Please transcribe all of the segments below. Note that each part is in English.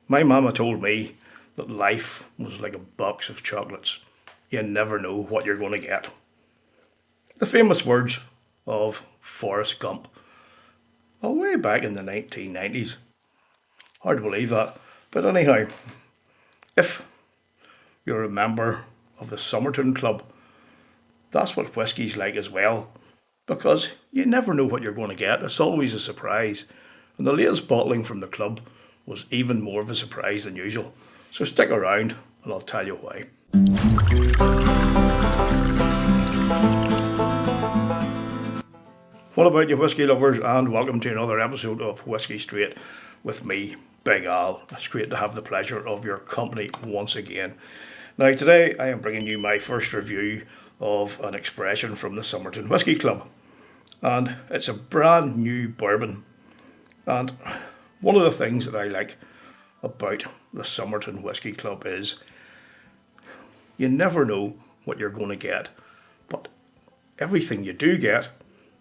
My mama told me that life was like a box of chocolates. You never know what you're going to get. The famous words of Forrest Gump, way back in the 1990s. Hard to believe that. But anyhow, if you're a member of the Summerton Club, that's what whiskey's like as well. Because you never know what you're going to get. It's always a surprise. And the latest bottling from the club was even more of a surprise than usual. So stick around and I'll tell you why. What about you whiskey lovers, and welcome to another episode of Whiskey Straight with me, Big Al. It's great to have the pleasure of your company once again. Now today I am bringing you my first review of an expression from the Summerton Whisky Club, and it's a brand new bourbon. And one of the things that I like about the Summerton Whisky Club is you never know what you're going to get, but everything you do get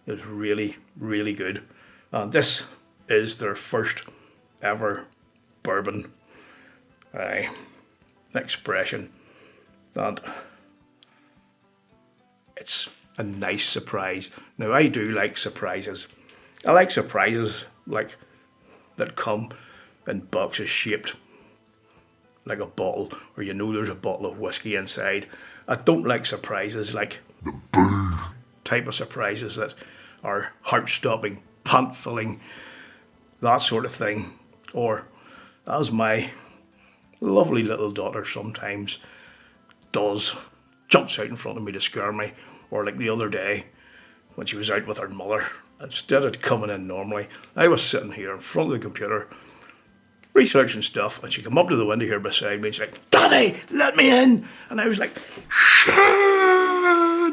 is really, really good. And this is their first ever bourbon expression. And it's a nice surprise. Now, I do like surprises. I like surprises like that come in boxes shaped like a bottle, or you know there's a bottle of whiskey inside. I don't like surprises like the boo type of surprises that are heart-stopping, pant-filling, that sort of thing. Or as my lovely little daughter sometimes does, jumps out in front of me to scare me. Or like the other day when she was out with her mother, instead of coming in normally, I was sitting here in front of the computer researching stuff, and she came up to the window here beside me and she's like, "Daddy, let me in!" And I was like, "Shit!"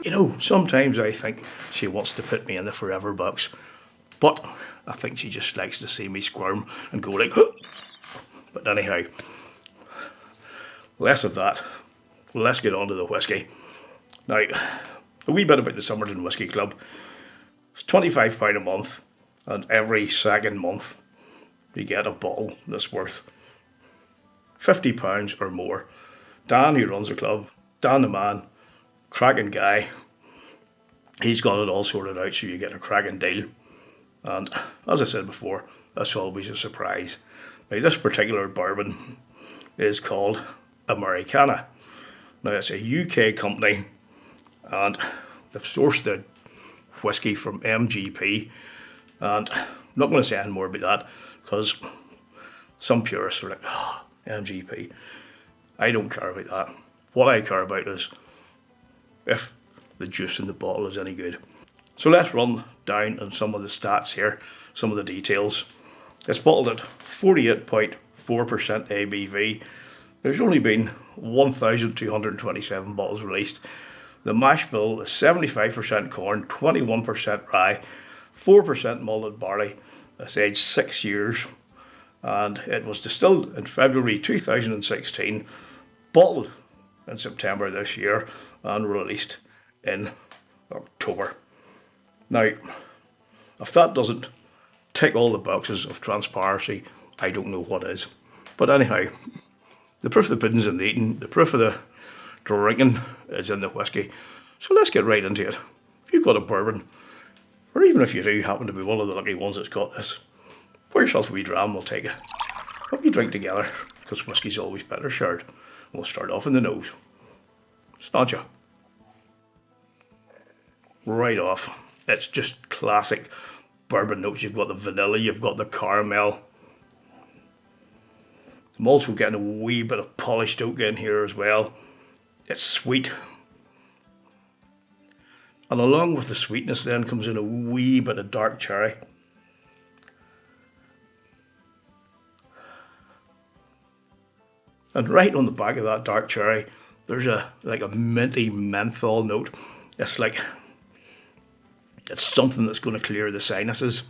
You know, sometimes I think she wants to put me in the forever box, but I think she just likes to see me squirm and go like, "Huh." But anyhow, less of that. Let's get on to the whiskey. Now, a wee bit about the Summerton Whisky Club. It's £25 a month, and every second month you get a bottle that's worth £50 or more. Dan, who runs the club, Dan the man, cracking guy, he's got it all sorted out so you get a cracking deal. And as I said before, that's always a surprise. Now, this particular bourbon is called Americana. Now, it's a UK company, and they've sourced the whiskey from MGP, and I'm not going to say any more about that because some purists are like, "Oh, MGP." I don't care about that. What I care about is if the juice in the bottle is any good. So let's run down on some of the stats here, some of the details. It's bottled at 48.4% ABV. There's only been 1,227 bottles released. The mash bill is 75% corn, 21% rye, 4% malted barley. It's aged 6 years, and it was distilled in February 2016, bottled in September this year, and released in October. Now, if that doesn't tick all the boxes of transparency, I don't know what is. But anyhow, the proof of the pudding's in the eating, the proof of the drinking is in the whiskey. So let's get right into it. If you've got a bourbon, or even if you do happen to be one of the lucky ones that's got this, pour yourself a wee dram, we'll take it. Hope you drink together, because whiskey's always better shared. And we'll start off in the nose. Sláinte. Right off, it's just classic bourbon notes. You've got the vanilla, you've got the caramel. I'm also getting a wee bit of polished oak in here as well. It's sweet. And along with the sweetness then comes in a wee bit of dark cherry. And right on the back of that dark cherry, there's a minty menthol note. It's like, it's something that's going to clear the sinuses,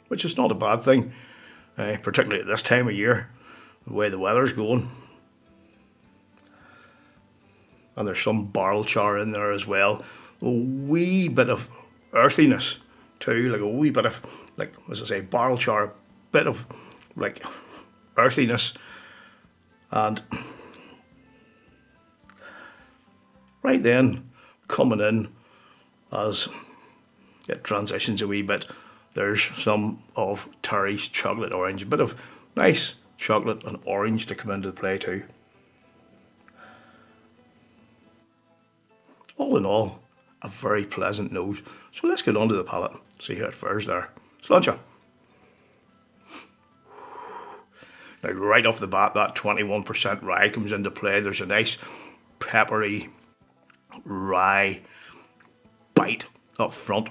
which is not a bad thing, particularly at this time of year, the way the weather's going. And there's some barrel char in there as well. A wee bit of earthiness too, like a wee bit of, like, as I say, barrel char, bit of like earthiness, and right then, coming in as it transitions a wee bit, there's some of Terry's chocolate orange, a bit of nice chocolate and orange to come into play too. All in all, a very pleasant nose. So let's get on to the palate, see how it fares there. Sláinte. Now right off the bat, that 21% rye comes into play. There's a nice peppery rye bite up front.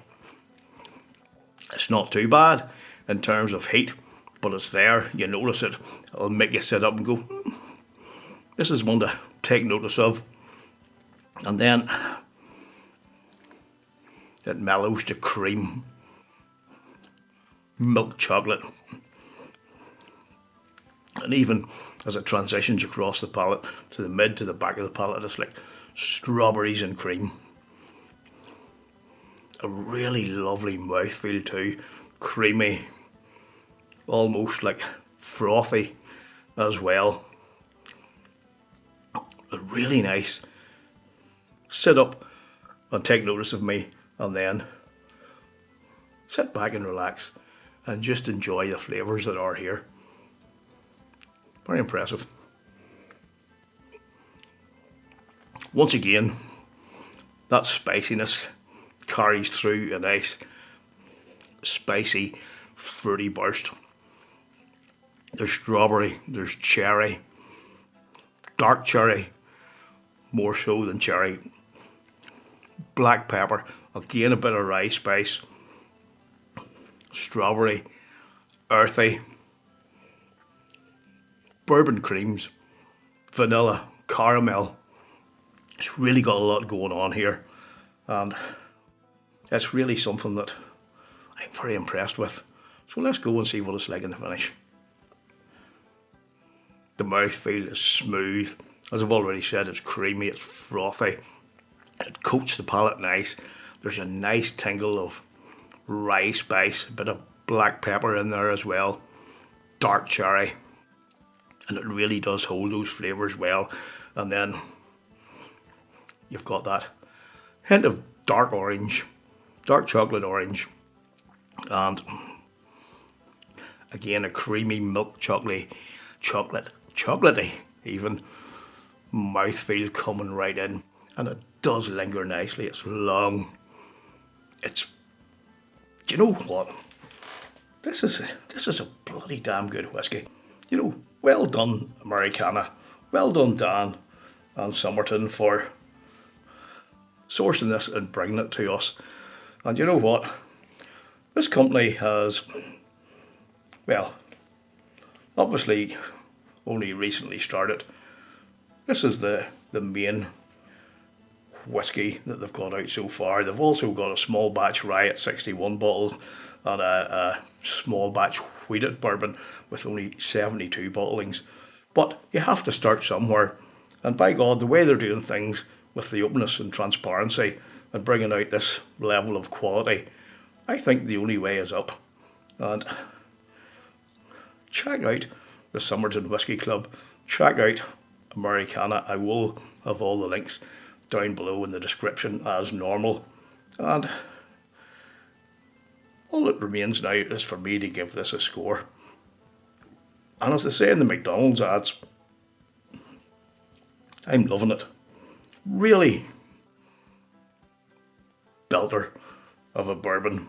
It's not too bad in terms of heat, but it's there. You notice it. It'll make you sit up and go, this is one to take notice of. And then it mellows to cream, milk chocolate. And even as it transitions across the palate to the mid to the back of the palate, it's like strawberries and cream. A really lovely mouthfeel too, creamy, almost like frothy as well. Really nice. Sit up and take notice of me, and then sit back and relax and just enjoy the flavours that are here. Very impressive. Once again, that spiciness carries through a nice spicy fruity burst. There's strawberry, there's cherry, dark cherry, more so than cherry, black pepper, again a bit of rye spice, strawberry, earthy, bourbon creams, vanilla, caramel. It's really got a lot going on here, and it's really something that I'm very impressed with. So let's go and see what it's like in the finish. The mouthfeel is smooth. As I've already said, it's creamy, it's frothy. It coats the palate nice. There's a nice tingle of rye spice, a bit of black pepper in there as well, dark cherry, and it really does hold those flavours well. And then you've got that hint of dark orange, dark chocolate orange, and again a creamy milk chocolatey even mouthfeel coming right in, and it does linger nicely. It's long. It's, do you know what? This is a bloody damn good whiskey. You know, well done Americana, well done Dan and Summerton for sourcing this and bringing it to us. And you know what? This company has, well, obviously only recently started. This is the main whiskey that they've got out so far. They've also got a small batch rye at 61 bottles and a small batch wheated bourbon with only 72 bottlings. But you have to start somewhere, and by God, the way they're doing things with the openness and transparency and bringing out this level of quality, I think the only way is up. And check out the Summerton Whisky Club, check out Americana. I will have all the links down below in the description as normal, and all that remains now is for me to give this a score. And as they say in the McDonald's ads, I'm loving it. Really belter of a bourbon.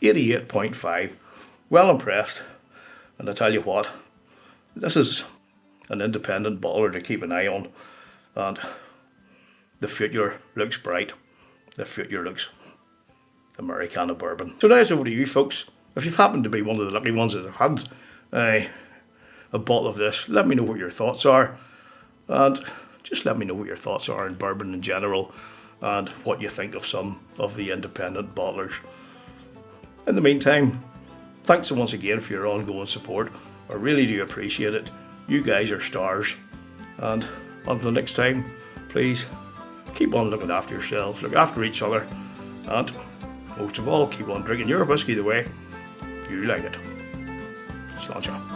88.5. Well impressed. And I tell you what, this is an independent bottler to keep an eye on, and the future looks bright. The future looks Americana bourbon. So now it's over to you folks. If you've happened to be one of the lucky ones that have had a bottle of this, let me know what your thoughts are, and just let me know what your thoughts are on bourbon in general and what you think of some of the independent bottlers. In the meantime, thanks once again for your ongoing support. I really do appreciate it. You guys are stars. And until next time, please keep on looking after yourselves, look after each other, and most of all, keep on drinking your whiskey the way you like it. Sláinte.